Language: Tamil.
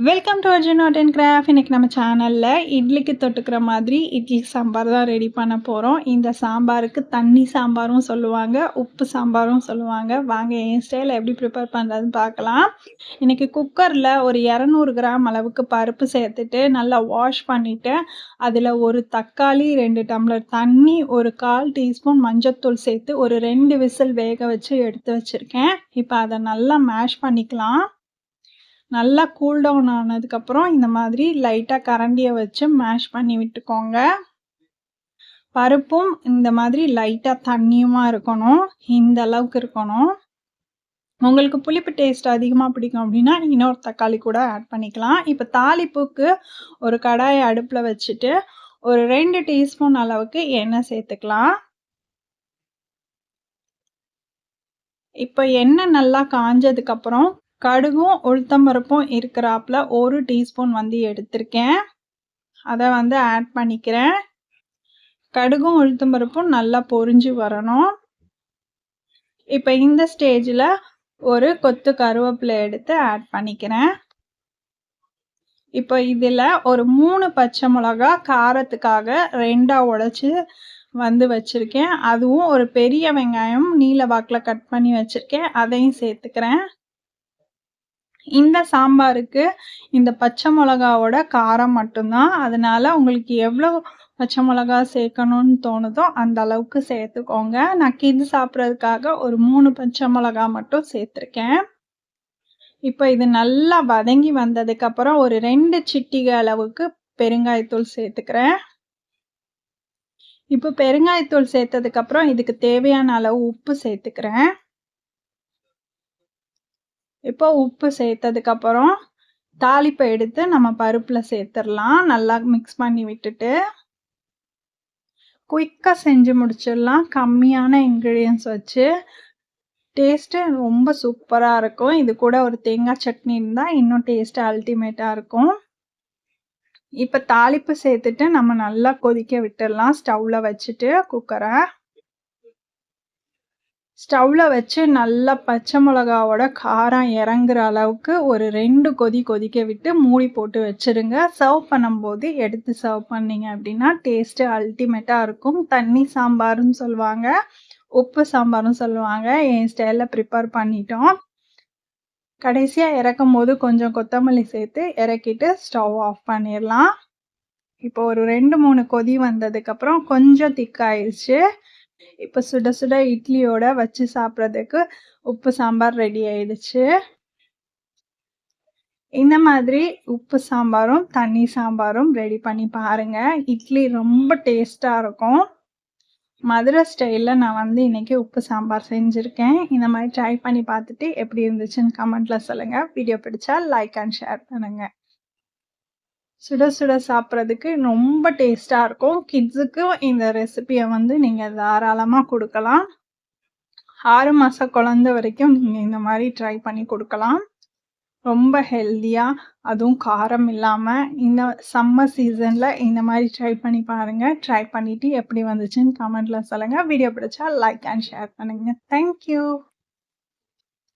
Welcome to Arjun art and craft. இன்றைக்கி நம்ம சேனலில் இட்லிக்கு தொட்டுக்கிற மாதிரி இட்லி சாம்பார் தான் ரெடி பண்ண போகிறோம். இந்த சாம்பாருக்கு தண்ணி சாம்பாரும் சொல்லுவாங்க, உப்பு சாம்பாரும் சொல்லுவாங்க. வாங்க என் ஸ்டைலில் எப்படி ப்ரிப்பேர் பண்ணுறதுன்னு பார்க்கலாம். இன்றைக்கி குக்கரில் ஒரு 200 கிராம் அளவுக்கு பருப்பு சேர்த்துட்டு நல்லா வாஷ் பண்ணிவிட்டு அதில் ஒரு தக்காளி, 2 டம்ளர் தண்ணி, ஒரு 1/4 டீஸ்பூன் மஞ்சத்தூள் சேர்த்து ஒரு 2 விசில் வேக வச்சு எடுத்து வச்சுருக்கேன். இப்போ அதை நல்லா மேஷ் பண்ணிக்கலாம். நல்லா கூல் டவுன் ஆனதுக்கப்புறம் இந்த மாதிரி லைட்டாக கரண்டியை வச்சு மேஷ் பண்ணி விட்டுக்கோங்க. பருப்பும் இந்த மாதிரி லைட்டாக தண்ணியுமா இருக்கணும், இந்த அளவுக்கு இருக்கணும். உங்களுக்கு புளிப்பு டேஸ்ட் அதிகமாக பிடிக்கும் அப்படின்னா இன்னொரு தக்காளி கூட ஆட் பண்ணிக்கலாம். இப்போ தாளிப்புக்கு ஒரு கடாயை அடுப்பில் வச்சுட்டு ஒரு 2 டீஸ்பூன் அளவுக்கு எண்ணெய் சேர்த்துக்கலாம். இப்போ எண்ணெய் நல்லா காஞ்சதுக்கப்புறம் கடுகும் உளுத்தம்பருப்பும் இருக்கிறாப்புல 1 டீஸ்பூன் எடுத்திருக்கேன். அதை ஆட் பண்ணிக்கிறேன். கடுகும் உளுத்தம்பருப்பும் நல்லா பொரிஞ்சு வரணும். இப்போ இந்த ஸ்டேஜில் ஒரு கொத்து கருவேப்பிலை எடுத்து ஆட் பண்ணிக்கிறேன். இப்போ இதில் ஒரு 3 பச்சை மிளகா காரத்துக்காக 2ஆக உடைச்சி வச்சுருக்கேன். அதுவும் ஒரு பெரிய வெங்காயம் நீல வாக்கில் கட் பண்ணி வச்சுருக்கேன், அதையும் சேர்த்துக்கிறேன். இந்த சாம்பாருக்கு இந்த பச்சை மிளகாவோட காரம் மட்டும்தான். அதனால உங்களுக்கு எவ்வளோ பச்சை மிளகா சேர்க்கணும்னு தோணுதோ அந்த அளவுக்கு சேர்த்துக்கோங்க. நான் கிட்ஸ் சாப்பிட்றதுக்காக ஒரு 3 பச்சை மிளகா மட்டும் சேர்த்துருக்கேன். இப்போ இது நல்லா வதங்கி வந்ததுக்கப்புறம் ஒரு 2 சிட்டிகை அளவுக்கு பெருங்காயத்தூள் சேர்த்துக்கிறேன். இப்போ பெருங்காயத்தூள் சேர்த்ததுக்கப்புறம் இதுக்கு தேவையான அளவு உப்பு சேர்த்துக்கிறேன். இப்போ உப்பு சேர்த்ததுக்கப்புறம் தாளிப்பை எடுத்து நம்ம பருப்பில் சேர்த்துடலாம். நல்லா மிக்ஸ் பண்ணி விட்டுட்டு குயிக்காக செஞ்சு முடிச்சிடலாம். கம்மியான இன்க்ரீடியன்ஸ் வச்சு டேஸ்ட்டு ரொம்ப சூப்பராக இருக்கும். இது கூட ஒரு தேங்காய் சட்னி இருந்தால் இன்னும் டேஸ்ட்டு அல்டிமேட்டாக இருக்கும். இப்போ தாளிப்பு சேர்த்துட்டு நம்ம நல்லா கொதிக்க விட்டுடலாம். ஸ்டவ்வில் வச்சுட்டு குக்கரை ஸ்டவ்வில் வச்சு நல்லா பச்சை மிளகாவோட காரம் இறங்குற அளவுக்கு ஒரு 2 கொதிக்க விட்டு மூடி போட்டு வச்சுருங்க. சர்வ் பண்ணும்போது எடுத்து சர்வ் பண்ணிங்க அப்படின்னா டேஸ்ட்டு அல்டிமேட்டாக இருக்கும். தண்ணி சாம்பார்னு சொல்லுவாங்க, உப்பு சாம்பார்னு சொல்லுவாங்க. என் ஸ்டைலில் ப்ரிப்பேர் பண்ணிட்டோம். கடைசியாக இறக்கும் போது கொஞ்சம் கொத்தமல்லி சேர்த்து இறக்கிட்டு ஸ்டவ் ஆஃப் பண்ணிடலாம். இப்போ ஒரு 2-3 கொதி வந்ததுக்கப்புறம் கொஞ்சம் திக்காயிடுச்சு. இப்போ சுட சுட இட்லியோட வச்சு சாப்பிட்றதுக்கு உப்பு சாம்பார் ரெடி ஆயிடுச்சு. இந்த மாதிரி உப்பு சாம்பாரும் தண்ணி சாம்பாரும் ரெடி பண்ணி பாருங்க. இட்லி ரொம்ப டேஸ்ட்டாக இருக்கும். மதுரை ஸ்டைலில் நான் இன்னைக்கு உப்பு சாம்பார் செஞ்சுருக்கேன். இந்த மாதிரி ட்ரை பண்ணி பார்த்துட்டு எப்படி இருந்துச்சுன்னு கமெண்ட்டில் சொல்லுங்கள். வீடியோ பிடிச்சா லைக் அண்ட் ஷேர் பண்ணுங்கள். சுட சுட சாப்பிட்றதுக்கு ரொம்ப டேஸ்ட்டாக இருக்கும். கிட்ஸுக்கும் இந்த ரெசிபியை நீங்கள் தாராளமாக கொடுக்கலாம். 6 மாத குழந்தை வரைக்கும் நீங்கள் இந்த மாதிரி ட்ரை பண்ணி கொடுக்கலாம். ரொம்ப ஹெல்த்தியாக, அதுவும் காரம் இல்லாமல் இந்த சம்மர் சீசனில் இந்த மாதிரி ட்ரை பண்ணி பாருங்கள். ட்ரை பண்ணிவிட்டு எப்படி வந்துச்சுன்னு கமெண்ட்டில் சொல்லுங்கள். வீடியோ பிடிச்சா லைக் அண்ட் ஷேர் பண்ணுங்கள். தேங்க்யூ.